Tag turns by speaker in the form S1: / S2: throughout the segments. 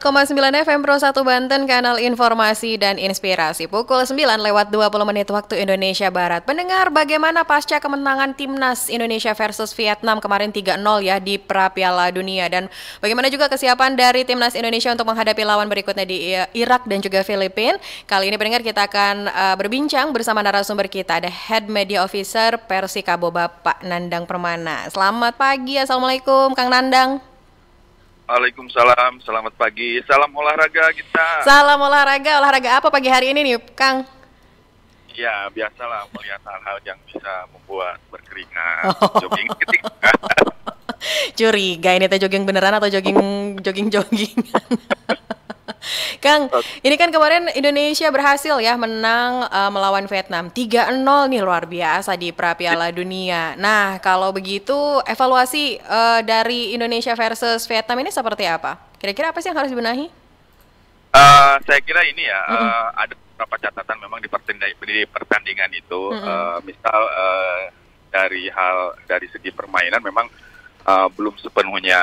S1: 101,9 FM Pro 1 Banten, kanal informasi dan inspirasi. Pukul 9:20 waktu Indonesia Barat. Pendengar, bagaimana pasca kemenangan Timnas Indonesia versus Vietnam kemarin 3-0 ya di pra-Piala Dunia, dan bagaimana juga kesiapan dari Timnas Indonesia untuk menghadapi lawan berikutnya di Irak dan juga Filipina. Kali ini pendengar, kita akan berbincang bersama narasumber kita, ada Head Media Officer Persikabo, Bapak Nandang Permana. Selamat pagi, Assalamualaikum Kang Nandang.
S2: Waalaikumsalam, selamat pagi. Salam olahraga kita.
S1: Salam olahraga apa pagi hari ini nih, Kang?
S2: Ya, biasalah melihat hal-hal yang bisa membuat berkeringat, jogging ketika.
S1: Curiga ini teh jogging beneran atau jogging. Kang, ini kan kemarin Indonesia berhasil ya menang melawan Vietnam 3-0 nih, luar biasa di pra-Piala Dunia. Nah, kalau begitu evaluasi dari Indonesia versus Vietnam ini seperti apa? Kira-kira apa sih yang harus dibenahi?
S2: Saya kira ini ya, ada beberapa catatan memang di pertandingan itu. Misal dari segi permainan memang belum sepenuhnya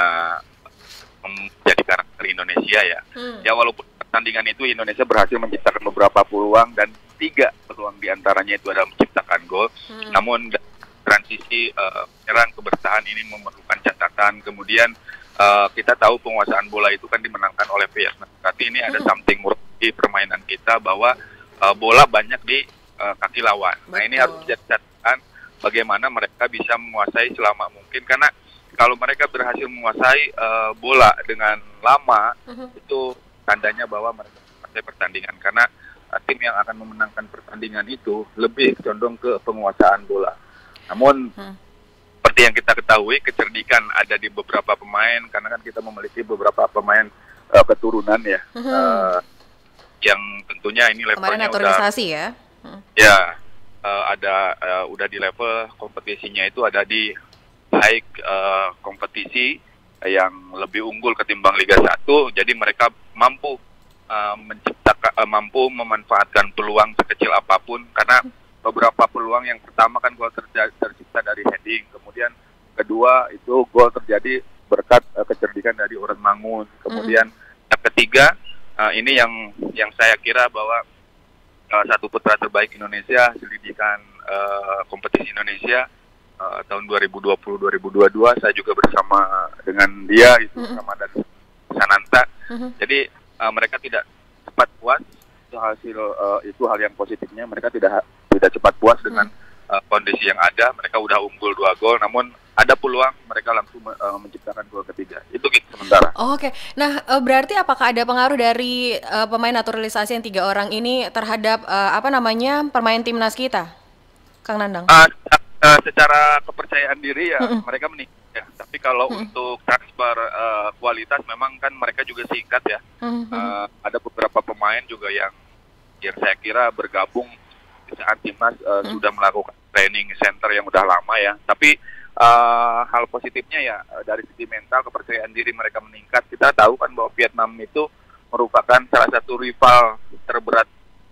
S2: menjadi karakter Indonesia ya. Ya, walaupun pertandingan itu Indonesia berhasil menciptakan beberapa peluang dan 3 peluang diantaranya itu adalah menciptakan gol. Namun transisi menyerang ke bertahan ini memerlukan catatan. Kemudian kita tahu penguasaan bola itu kan dimenangkan oleh Vietnam. Tapi ini ada something wrong di permainan kita bahwa bola banyak di kaki lawan. Nah, ini harus jadi catatan bagaimana mereka bisa menguasai selama mungkin, karena kalau mereka berhasil menguasai bola dengan lama, itu tandanya bahwa mereka menguasai pertandingan. Karena tim yang akan memenangkan pertandingan itu lebih condong ke penguasaan bola. Namun, seperti yang kita ketahui, kecerdikan ada di beberapa pemain, karena kan kita memiliki beberapa pemain keturunan ya, yang tentunya ini levelnya
S1: naturalisasi ya.
S2: Udah di level kompetisinya itu ada di high kompetisi yang lebih unggul ketimbang Liga 1, jadi mereka mampu mampu memanfaatkan peluang sekecil apapun, karena beberapa peluang yang pertama kan gol tercipta dari heading, kemudian kedua itu gol terjadi berkat kecerdikan dari Orhan Mangun, kemudian yang ketiga ini yang saya kira bahwa satu putra terbaik Indonesia, selidikan kompetisi Indonesia tahun 2020-2022, saya juga bersama dengan dia, itu Ramadan Sananta. Jadi mereka tidak cepat puas, itu hal yang positifnya. Mereka tidak cepat puas dengan kondisi yang ada. Mereka udah unggul 2 gol, namun ada peluang mereka langsung menciptakan gol ketiga. Itu gitu sementara.
S1: Oke. Nah, berarti apakah ada pengaruh dari pemain naturalisasi yang 3 orang ini terhadap permain timnas kita, Kang Nandang?
S2: Secara kepercayaan diri ya mereka meningkat ya. Tapi kalau untuk transfer kualitas memang kan mereka juga singkat ya. Ada beberapa pemain juga yang saya kira bergabung di saat timnas sudah melakukan training center yang udah lama ya. Tapi hal positifnya ya dari segi mental, kepercayaan diri mereka meningkat. Kita tahu kan bahwa Vietnam itu merupakan salah satu rival terberat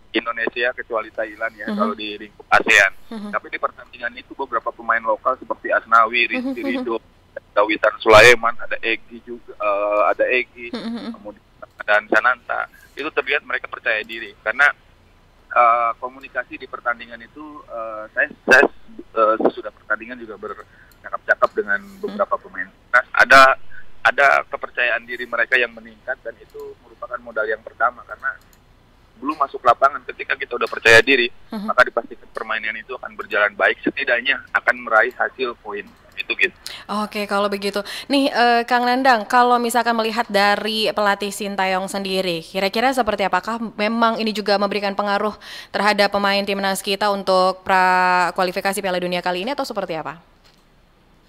S2: Indonesia kecuali Thailand ya, kalau di lingkup ASEAN. Tapi di pertandingan itu beberapa pemain lokal seperti Asnawi, Rizky Ridho, Witan Sulaiman, ada Egy juga, kemudian dan Sananta, itu terlihat mereka percaya diri karena komunikasi di pertandingan itu saya sesudah pertandingan juga bercakap-cakap dengan beberapa pemain. Nah, ada kepercayaan diri mereka yang meningkat, dan itu merupakan modal yang pertama, karena belum masuk lapangan, ketika kita udah percaya diri, maka dipastikan permainan itu akan berjalan baik, setidaknya akan meraih hasil poin. Itu gitu.
S1: Oke, kalau begitu. Nih, Kang Nandang, kalau misalkan melihat dari pelatih Sintayong sendiri, kira-kira seperti apakah memang ini juga memberikan pengaruh terhadap pemain timnas kita untuk pra-kualifikasi Piala Dunia kali ini, atau seperti apa?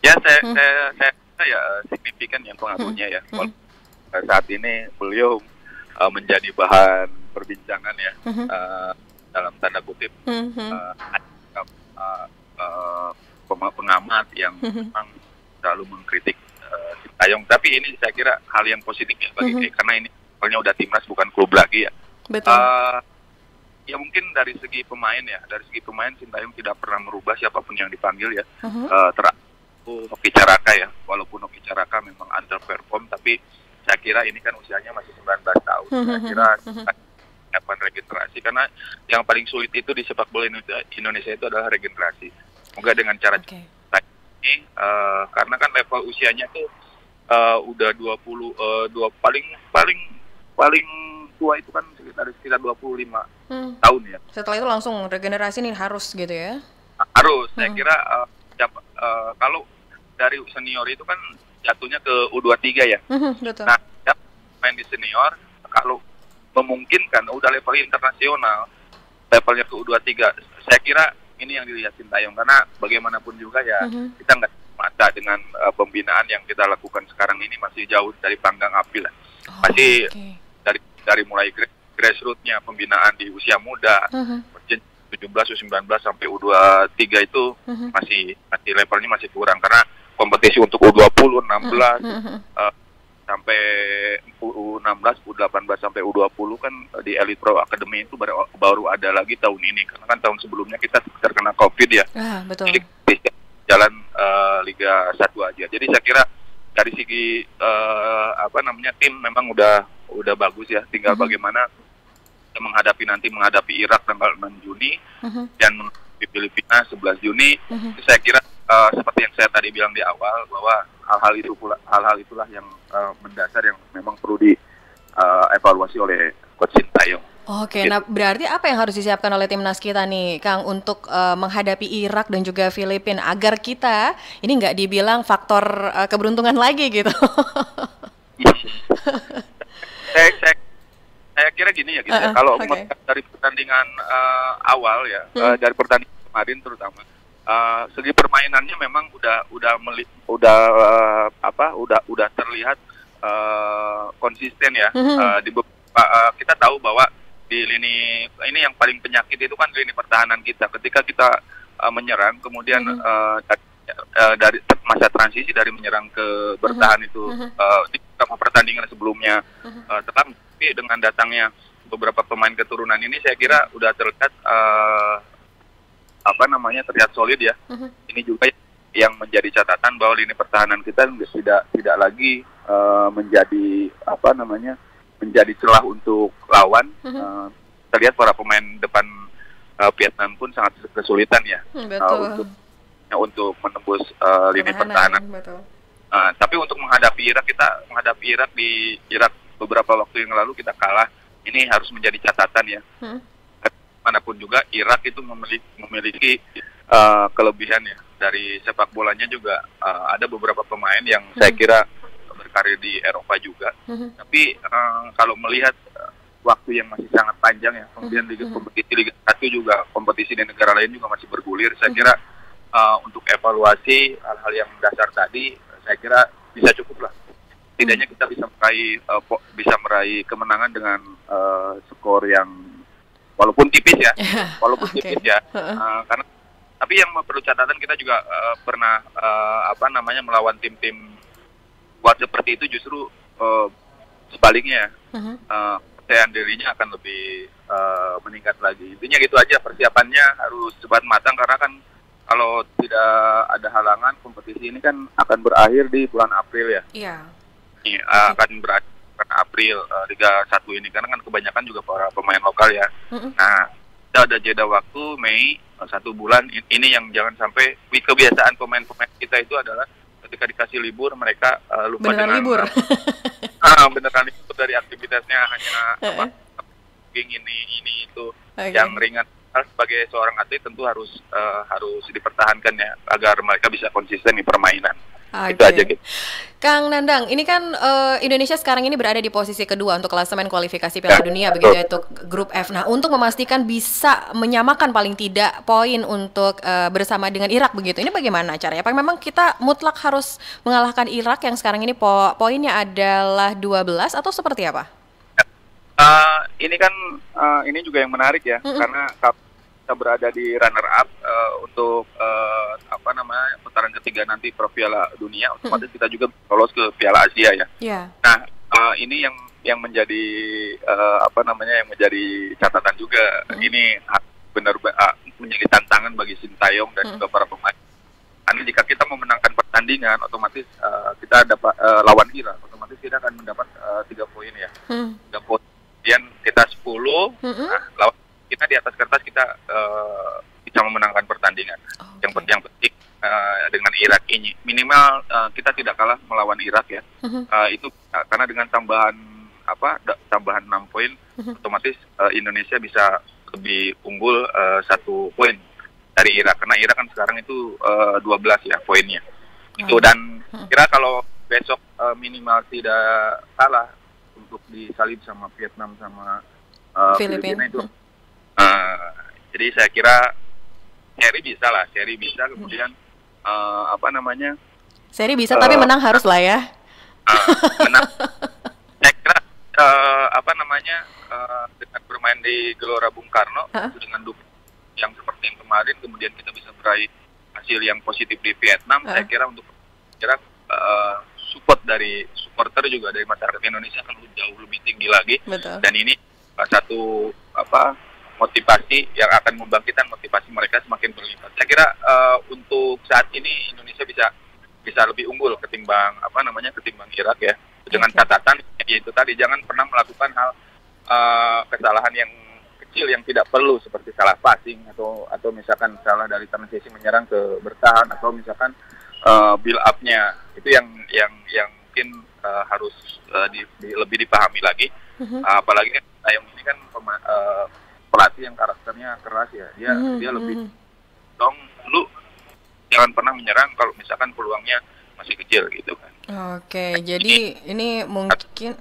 S2: Ya, saya signifikan yang pengaruhnya ya. Saat ini beliau menjadi bahan perbincangan ya, dalam tanda kutip, pengamat yang memang selalu mengkritik Sintayong. Tapi ini saya kira hal yang positif ya bagi karena ini soalnya udah timnas, bukan klub lagi ya.
S1: Betul.
S2: Ya mungkin dari segi pemain Sintayong tidak pernah merubah siapapun yang dipanggil ya. Hoki Caraka ya, walaupun Hoki Caraka memang underperform, tapi saya kira ini kan usianya masih 19 tahun. Saya kira dapat regenerasi, karena yang paling sulit itu di sepak bola Indonesia itu adalah regenerasi. Semoga dengan cara ini, karena kan level usianya tuh udah 20, paling tua itu kan sekitar 25 tahun ya.
S1: Setelah itu langsung regenerasi nih harus gitu ya?
S2: Harus, saya kira kalau dari senior itu kan jatuhnya ke U23 ya.
S1: Betul.
S2: Nah, main di senior, kalau memungkinkan udah level internasional, levelnya ke U23, saya kira ini yang dilihat Sintayong, karena bagaimanapun juga ya kita nggak mata dengan pembinaan yang kita lakukan sekarang ini masih jauh dari panggang api lah. Masih dari mulai grassroots-nya pembinaan di usia muda, 17, U19 sampai U23 itu masih levelnya masih kurang, karena kompetisi untuk U20, 16 sampai U16, U18 sampai U20 kan di Elite Pro Academy itu baru ada lagi tahun ini, karena kan tahun sebelumnya kita terkena COVID ya.
S1: Betul.
S2: Jadi jalan Liga 1 aja. Jadi saya kira dari segi tim memang udah bagus ya, tinggal bagaimana menghadapi Irak tanggal 6 Juni dan di Filipina 11 Juni. Saya kira seperti yang saya tadi bilang di awal, bahwa hal-hal itulah yang mendasar yang memang perlu dievaluasi oleh Coach Sintayong.
S1: Oke, nah berarti apa yang harus disiapkan oleh timnas kita nih, Kang, untuk menghadapi Irak dan juga Filipina agar kita ini nggak dibilang faktor keberuntungan lagi gitu?
S2: Saya kira gini ya, kalau dari pertandingan awal ya, dari pertandingan kemarin terutama, segi permainannya memang udah terlihat konsisten ya. Kita tahu bahwa di lini ini yang paling penyakit itu kan lini pertahanan kita. Ketika kita menyerang, kemudian dari masa transisi dari menyerang ke bertahan itu di beberapa pertandingan sebelumnya tetapi dengan datangnya beberapa pemain keturunan ini, saya kira udah terlihat terlihat solid ya. Ini juga yang menjadi catatan bahwa lini pertahanan kita tidak lagi menjadi menjadi celah untuk lawan. Terlihat para pemain depan Vietnam pun sangat kesulitan ya untuk menembus lini pertahanan. Tapi untuk menghadapi Irak di Irak beberapa waktu yang lalu kita kalah. Ini harus menjadi catatan ya. Manapun juga Irak itu memiliki kelebihan ya, dari sepak bolanya juga ada beberapa pemain yang saya kira berkarir di Eropa juga. Tapi kalau melihat waktu yang masih sangat panjang ya, kemudian kompetisi Liga 1 juga, kompetisi di negara lain juga masih bergulir, saya kira untuk evaluasi hal-hal yang dasar tadi, saya kira bisa cukup lah. Setidaknya kita bisa meraih kemenangan dengan skor yang walaupun tipis ya, karena tapi yang perlu catatan, kita juga pernah melawan tim-tim buat seperti itu, justru sebaliknya kepercayaan dirinya akan lebih meningkat lagi. Intinya gitu aja, persiapannya harus cepat matang, karena kan kalau tidak ada halangan, kompetisi ini kan akan berakhir di bulan April ya.
S1: Iya.
S2: Akan berakhir bulan April Liga 1 ini, karena kan kebanyakan juga para pemain lokal ya. Nah, kita ada jeda waktu Mei 1 bulan. Ini yang jangan sampai kebiasaan pemain-pemain kita itu adalah ketika dikasih libur mereka lupa
S1: beneran
S2: dengan
S1: libur.
S2: Beneran libur dari aktivitasnya, hanya ini itu yang ringan. Sebagai seorang atlet tentu harus dipertahankan ya, agar mereka bisa konsisten di permainan. Itu aja gitu.
S1: Kang Nandang, ini kan Indonesia sekarang ini berada di posisi kedua untuk klasemen kualifikasi Piala Dunia begitu ya, untuk grup F. Nah, untuk memastikan bisa menyamakan paling tidak poin untuk bersama dengan Irak begitu, ini bagaimana caranya? Apa memang kita mutlak harus mengalahkan Irak yang sekarang ini poinnya adalah 12 atau seperti apa?
S2: Ini kan ini juga yang menarik ya, karena kita berada di runner up untuk putaran ketiga nanti pro Piala Dunia, otomatis kita juga lolos ke Piala Asia ya. Nah, ini yang menjadi yang menjadi catatan juga. Ini benar menjadi tantangan bagi Sintayong dan juga para pemain. Karena jika kita memenangkan pertandingan, otomatis kita dapat lawan Irak, otomatis kita akan mendapat 3 poin ya. 3 poin. Kemudian kita 10. Nah, lawan kita di atas kertas kita bisa memenangkan pertandingan. Yang penting dengan Irak ini minimal kita tidak kalah melawan Irak ya. Itu karena dengan tambahan 6 poin otomatis Indonesia bisa lebih unggul 1 poin dari Irak, karena Irak kan sekarang itu 12 ya poinnya. Itu dan kira kalau besok minimal tidak kalah untuk disalib sama Vietnam sama Filipina itu. Jadi saya kira seri bisa kemudian
S1: seri bisa tapi menang harus lah ya.
S2: Menang. Saya kira dengan bermain di Gelora Bung Karno dengan yang seperti yang kemarin, kemudian kita bisa meraih hasil yang positif di Vietnam. Saya kira untuk support dari supporter juga dari masyarakat Indonesia akan jauh lebih tinggi lagi. Betul. Dan ini satu motivasi yang akan membangkitkan motivasi mereka semakin berlipat. Saya kira untuk saat ini Indonesia bisa lebih unggul ketimbang Irak ya. Dengan catatan yaitu tadi jangan pernah melakukan hal kesalahan yang kecil yang tidak perlu seperti salah passing atau misalkan salah dari transisi menyerang ke bertahan atau misalkan build up-nya itu yang mungkin harus lebih dipahami lagi. Apalagi yang ini kan pelatih yang karakternya keras ya, dia lebih lu jangan pernah menyerang kalau misalkan peluangnya masih kecil gitu kan.
S1: Oke, jadi ini mungkin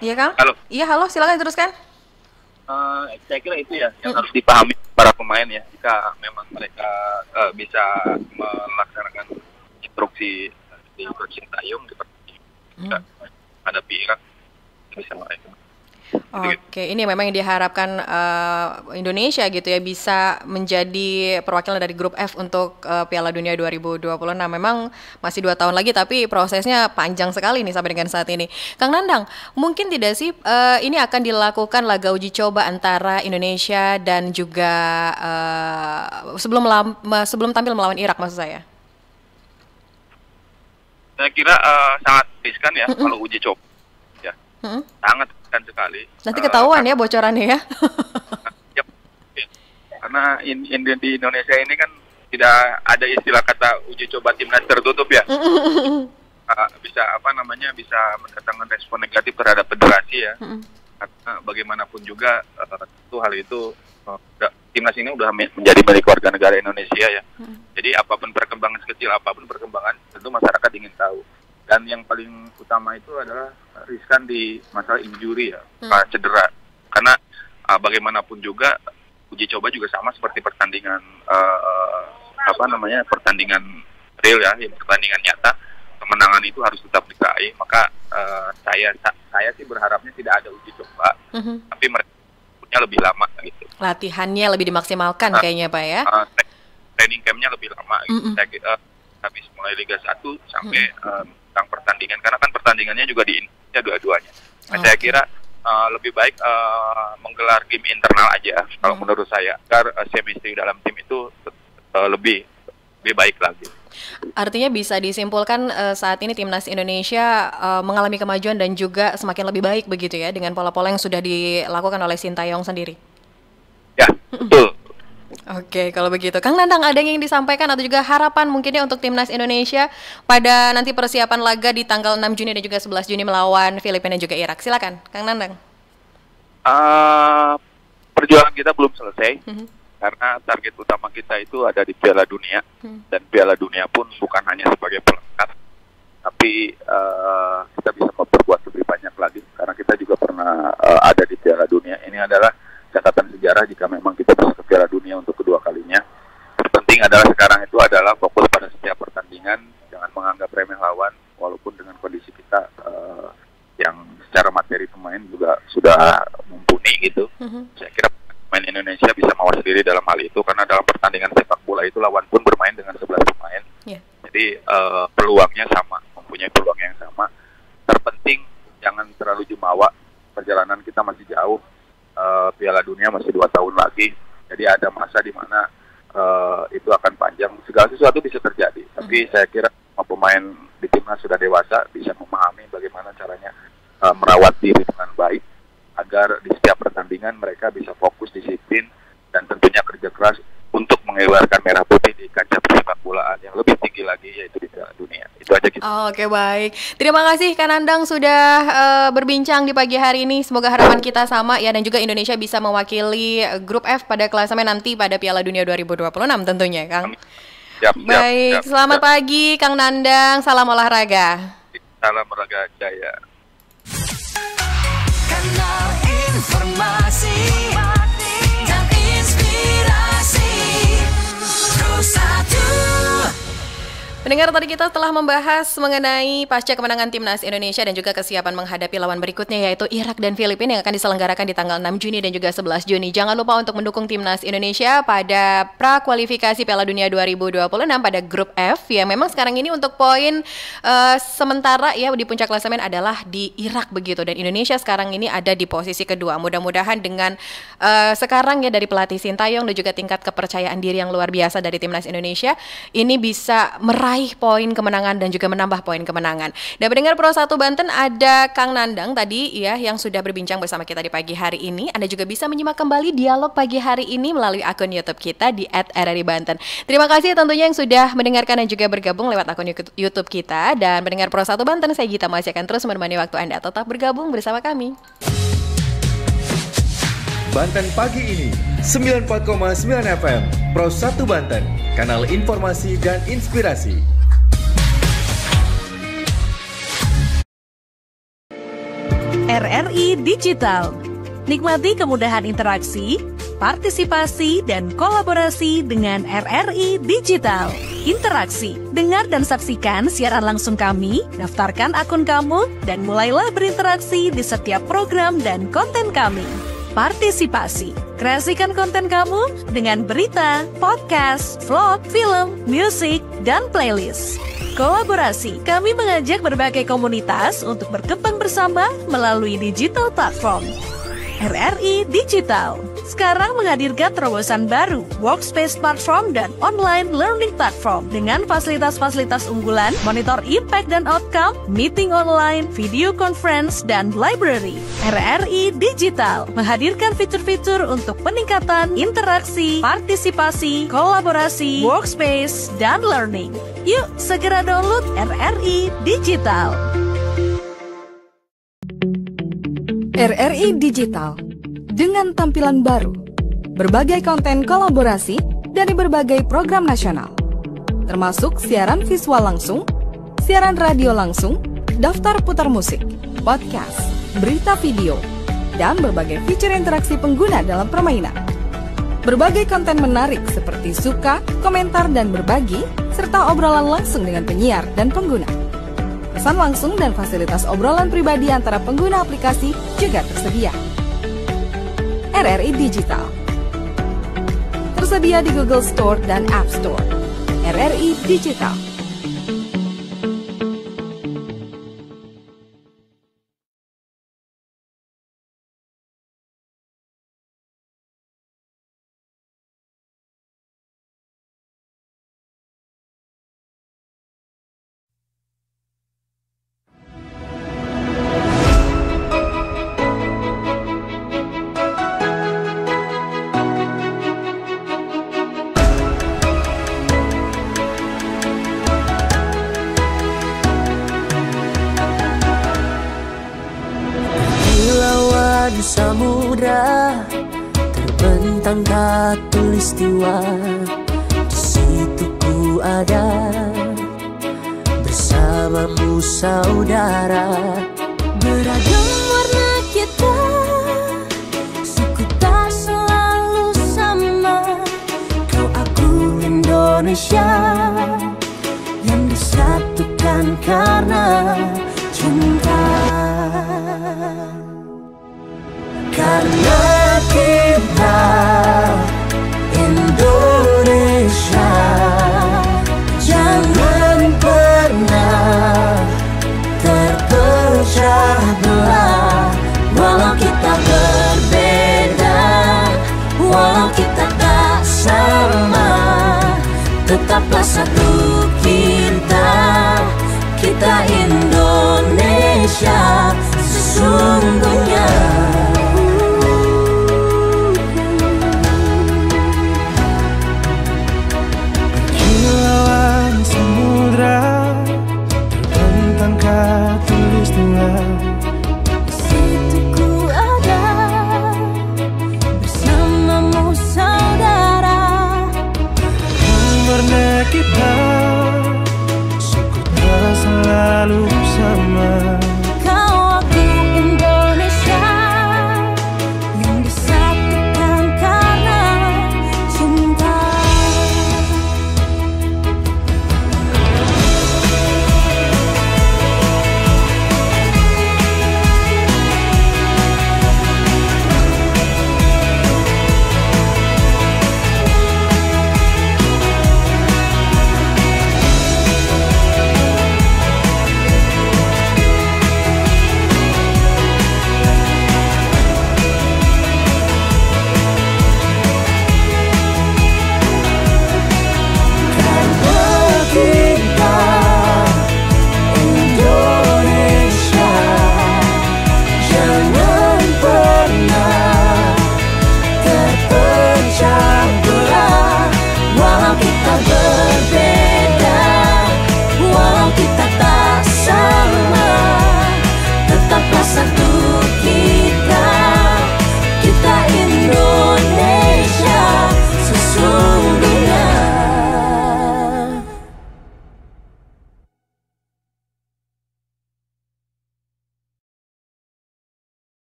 S1: iya Kang?
S2: Halo.
S1: Iya, halo, silakan teruskan.
S2: Saya kira itu ya yang harus dipahami para pemain ya, jika memang mereka bisa melaksanakan instruksi di Coach Sintayong di pertandingan hadapi Irak bisa mereka.
S1: Oke, ini memang yang diharapkan Indonesia gitu ya, bisa menjadi perwakilan dari grup F untuk Piala Dunia 2026. Memang masih 2 tahun lagi, tapi prosesnya panjang sekali nih sampai dengan saat ini. Kang Nandang, mungkin tidak sih ini akan dilakukan laga uji coba antara Indonesia dan juga sebelum tampil melawan Irak maksud saya?
S2: Saya kira sangat riskan ya kalau uji coba. Ya, sangat riskan sekali.
S1: Nanti ketahuan ya bocorannya ya.
S2: Karena di Indonesia ini kan tidak ada istilah kata uji coba timnas tertutup ya. Bisa bisa mendatangkan respon negatif terhadap federasi ya. Karena bagaimanapun juga tentu hal itu timnas ini udah menjadi milik warga negara Indonesia ya. Jadi apapun perkembangan sekecil apapun perkembangan tentu masyarakat ingin tahu. Dan yang paling utama itu adalah riskan di masalah injury ya, cedera. Karena bagaimanapun juga uji coba juga sama seperti pertandingan pertandingan real ya, pertandingan nyata. Kemenangan itu harus tetap diraih. Maka saya sih berharapnya tidak ada uji coba, tapi mereka punya lebih lama gitu.
S1: Latihannya lebih dimaksimalkan kayaknya Pak ya.
S2: Training campnya lebih lama gitu. Saya kira habis mulai Liga 1 sampai tentang pertandingan, karena kan pertandingannya juga di Indonesia dua-duanya. Nah, saya kira lebih baik menggelar game internal aja kalau menurut saya, agar chemistry dalam tim itu lebih baik lagi.
S1: Artinya bisa disimpulkan saat ini timnas Indonesia mengalami kemajuan dan juga semakin lebih baik begitu ya, dengan pola-pola yang sudah dilakukan oleh Sintayong sendiri.
S2: Ya, betul.
S1: Oke, kalau begitu Kang Nandang ada yang ingin disampaikan atau juga harapan mungkinnya untuk timnas Indonesia pada nanti persiapan laga di tanggal 6 Juni dan juga 11 Juni melawan Filipina dan juga Irak. Silakan Kang Nandang.
S2: Perjuangan kita belum selesai karena target utama kita itu ada di Piala Dunia dan Piala Dunia pun bukan hanya sebagai pelengkap, tapi kita bisa memperbuat lebih banyak lagi karena kita juga pernah ada di Piala Dunia. Ini adalah catatan sejarah jika memang kita bisa ke Piala Dunia untuk kedua kalinya. Terpenting adalah sekarang itu adalah fokus pada setiap pertandingan, jangan menganggap remeh lawan, walaupun dengan kondisi kita yang secara materi pemain juga sudah mumpuni gitu. Saya kira pemain Indonesia bisa mawas diri dalam hal itu, karena dalam pertandingan sepak bola itu lawan pun bermain dengan 11 pemain. Jadi peluangnya sama, mempunyai peluang yang sama. Terpenting jangan terlalu jumawa, perjalanan kita masih jauh. Piala Dunia masih 2 tahun lagi, jadi ada masa di mana itu akan panjang, segala sesuatu bisa terjadi. Tapi saya kira pemain di timnas sudah dewasa, bisa memahami bagaimana caranya merawat diri dengan baik agar di setiap pertandingan mereka bisa fokus, disiplin, dan tentunya kerja keras untuk mengeluarkan merah putih di kancah persepak bolaan yang lebih tinggi lagi, yaitu di dunia. Itu aja gitu.
S1: Oke, baik. Terima kasih Kak Nandang sudah berbincang di pagi hari ini. Semoga harapan kita sama ya, dan juga Indonesia bisa mewakili grup F pada klasemen nanti pada Piala Dunia 2026 tentunya, Kang. Baik, selamat pagi Kang Nandang. Salam olahraga.
S2: Salam olahraga jaya.
S3: Kanal informasi dan inspirasi Pro 1.
S1: Pendengar, tadi kita telah membahas mengenai pasca kemenangan timnas Indonesia dan juga kesiapan menghadapi lawan berikutnya, yaitu Irak dan Filipina yang akan diselenggarakan di tanggal 6 Juni dan juga 11 Juni. Jangan lupa untuk mendukung timnas Indonesia pada pra-kualifikasi Piala Dunia 2026 pada grup F, yang memang sekarang ini untuk poin sementara ya di puncak klasemen adalah di Irak begitu, dan Indonesia sekarang ini ada di posisi kedua. Mudah-mudahan dengan sekarang ya dari pelatih Sintayong dan juga tingkat kepercayaan diri yang luar biasa dari timnas Indonesia ini bisa meraih poin kemenangan dan juga menambah poin kemenangan. Dan pendengar Pro 1 Banten, ada Kang Nandang tadi ya yang sudah berbincang bersama kita di pagi hari ini. Anda juga bisa menyimak kembali dialog pagi hari ini melalui akun YouTube kita di @RRI_Banten. Terima kasih tentunya yang sudah mendengarkan dan juga bergabung lewat akun YouTube kita. Dan pendengar Pro 1 Banten, saya Gita masih akan terus menemani waktu Anda. Tetap bergabung bersama kami.
S4: Banten Pagi ini 94,9 FM Pro 1 Banten, kanal informasi dan inspirasi.
S5: RRI Digital. Nikmati kemudahan interaksi, partisipasi, dan kolaborasi dengan RRI Digital. Interaksi, dengar dan saksikan siaran langsung kami, daftarkan akun kamu, dan mulailah berinteraksi di setiap program dan konten kami. Partisipasi, kreasikan konten kamu dengan berita, podcast, vlog, film, musik, dan playlist. Kolaborasi, kami mengajak berbagai komunitas untuk berkembang bersama melalui digital platform. RRI Digital sekarang menghadirkan terobosan baru, workspace platform dan online learning platform dengan fasilitas-fasilitas unggulan, monitor impact dan outcome, meeting online, video conference, dan library. RRI Digital menghadirkan fitur-fitur untuk peningkatan interaksi, partisipasi, kolaborasi, workspace, dan learning. Yuk segera download RRI Digital.
S6: RRI Digital dengan tampilan baru, berbagai konten kolaborasi dari berbagai program nasional, termasuk siaran visual langsung, siaran radio langsung, daftar putar musik, podcast, berita video, dan berbagai fitur interaksi pengguna dalam permainan. Berbagai konten menarik seperti suka, komentar, dan berbagi, serta obrolan langsung dengan penyiar dan pengguna. Pesan langsung dan fasilitas obrolan pribadi antara pengguna aplikasi juga tersedia. RRI Digital tersedia di Google Store dan App Store. RRI Digital.
S3: Samudra terbentang khatulistiwa, di situ ku ada bersamamu saudara. Beragam warna kita, suku tak selalu sama. Kau aku Indonesia yang disatukan karena cinta. Karena kita Indonesia, jangan pernah terpecah belah. Walau kita berbeda, walau kita tak sama, tetaplah satu kita sesungguhnya.
S7: Kilauan samudra terbentang katulistiwa.